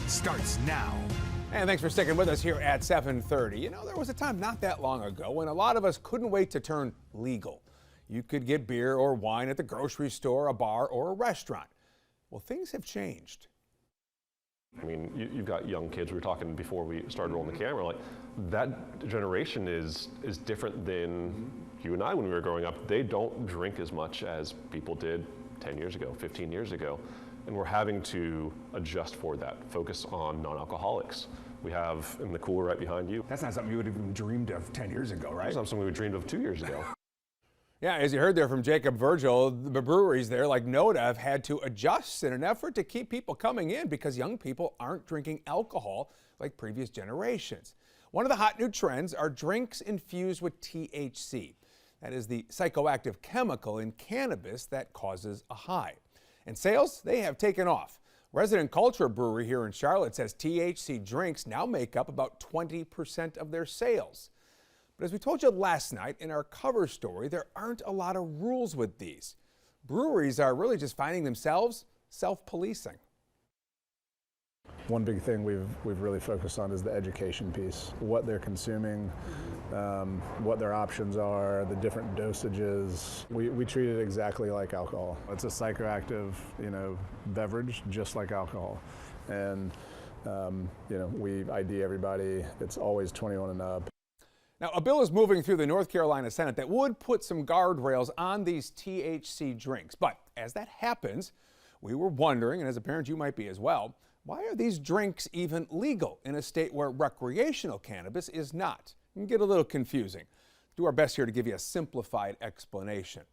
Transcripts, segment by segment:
starts now. And thanks for sticking with us here at 7:30. You know, there was a time not that long ago when a lot of us couldn't wait to turn legal. You could get beer or wine at the grocery store, a bar, or a restaurant. Well, things have changed. I mean, you've got young kids. We were talking before we started rolling the camera. Like, that generation is different than you and I when we were growing up. They don't drink as much as people did 10 years ago, 15 years ago. And we're having to adjust for that, focus on non-alcoholics. We have in the cooler right behind you. That's not something you would have even dreamed of 10 years ago, right? That's not something we dreamed of 2 years ago. Yeah, as you heard there from Jacob Virgil, the breweries there like Noda have had to adjust in an effort to keep people coming in because young people aren't drinking alcohol like previous generations. One of the hot new trends are drinks infused with THC. That is the psychoactive chemical in cannabis that causes a high. And sales, they have taken off. Resident Culture Brewery here in Charlotte says THC drinks now make up about 20% of their sales. But as we told you last night in our cover story, there aren't a lot of rules with these. Breweries are really just finding themselves self-policing. One big thing we've really focused on is the education piece, what they're consuming, what their options are, the different dosages. We treat it exactly like alcohol. It's a psychoactive, beverage just like alcohol, and we ID everybody. It's always 21 and up. Now, a bill is moving through the North Carolina Senate that would put some guardrails on these THC drinks. But as that happens, we were wondering, and as a parent you might be as well, why are these drinks even legal in a state where recreational cannabis is not? It can get a little confusing. Do our best here to give you a simplified explanation.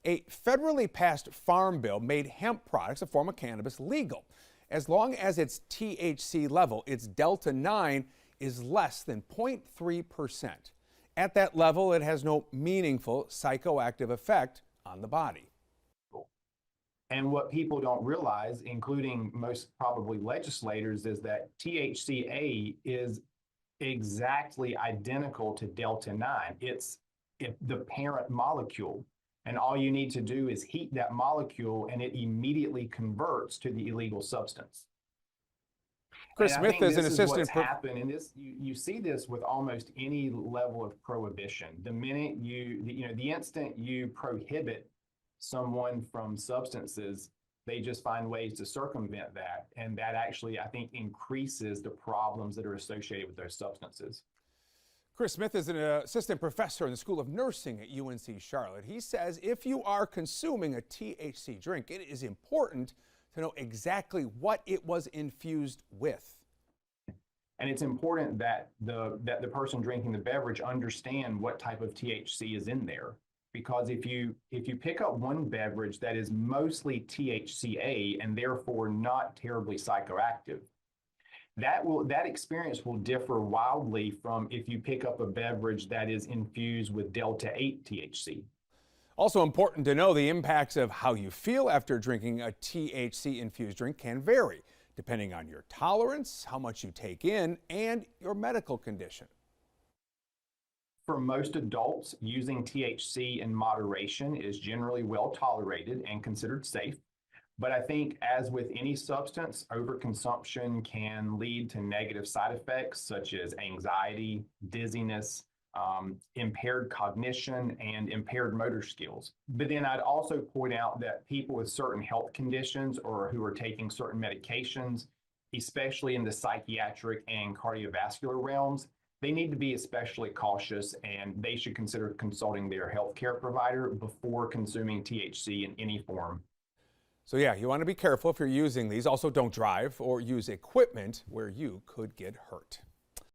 A federally passed farm bill made hemp products, a form of cannabis, legal, as long as its THC level, its Delta 9, is less than 0.3%. At that level, it has no meaningful psychoactive effect on the body. And what people don't realize, including most probably legislators, is that THCA is exactly identical to Delta 9. It's the parent molecule. And all you need to do is heat that molecule and it immediately converts to the illegal substance. Chris Smith is an assistant. What's happened, and this you see this with almost any level of prohibition. The minute the instant you prohibit someone from substances, they just find ways to circumvent that, and that actually, I think, increases the problems that are associated with those substances. Chris Smith is an assistant professor in the School of Nursing at UNC Charlotte. He says if you are consuming a THC drink, it is important to know exactly what it was infused with. And it's important that the person drinking the beverage understand what type of THC is in there. Because if you pick up one beverage that is mostly THCA and therefore not terribly psychoactive, that experience will differ wildly from if you pick up a beverage that is infused with Delta 8 THC. Also important to know the impacts of how you feel after drinking a THC-infused drink can vary, depending on your tolerance, how much you take in, and your medical condition. For most adults, using THC in moderation is generally well tolerated and considered safe. But I think, as with any substance, overconsumption can lead to negative side effects such as anxiety, dizziness, impaired cognition, and impaired motor skills. But then I'd also point out that people with certain health conditions or who are taking certain medications, especially in the psychiatric and cardiovascular realms, they need to be especially cautious, and they should consider consulting their healthcare provider before consuming THC in any form. So yeah, you want to be careful if you're using these. Also, don't drive or use equipment where you could get hurt.